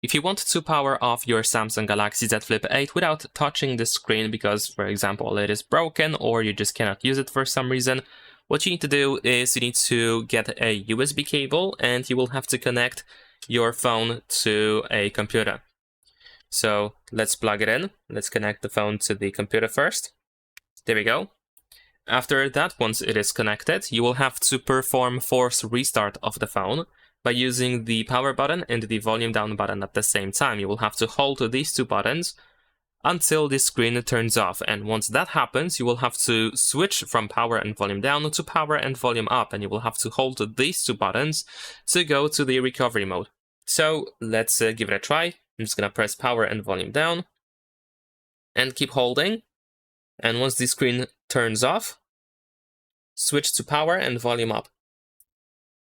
If you want to power off your Samsung Galaxy Z Flip 8 without touching the screen because, for example, it is broken or you just cannot use it for some reason, what you need to do is you need to get a USB cable and you will have to connect your phone to a computer. So let's plug it in. Let's connect the phone to the computer first. There we go. After that, once it is connected, you will have to perform force restart of the phone by using the power button and the volume down button at the same time. You will have to hold these two buttons until the screen turns off, and once that happens, you will have to switch from power and volume down to power and volume up, and you will have to hold these two buttons to go to the recovery mode. So let's give it a try. I'm just gonna press power and volume down and keep holding, and once the screen turns off, switch to power and volume up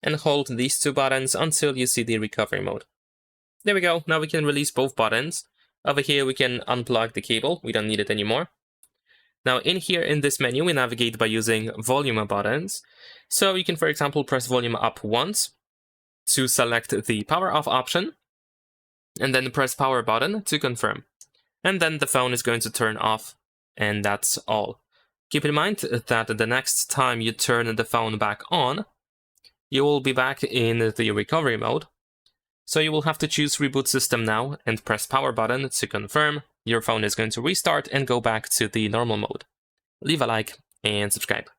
and hold these two buttons until you see the recovery mode. There we go. Now we can release both buttons. Over here we can unplug the cable, we don't need it anymore. Now in here in this menu we navigate by using volume buttons. So you can, for example, press volume up once to select the power off option, and then press power button to confirm. And then the phone is going to turn off, and that's all. Keep in mind that the next time you turn the phone back on, you will be back in the recovery mode. So you will have to choose reboot system now and press power button to confirm. Your phone is going to restart and go back to the normal mode. Leave a like and subscribe.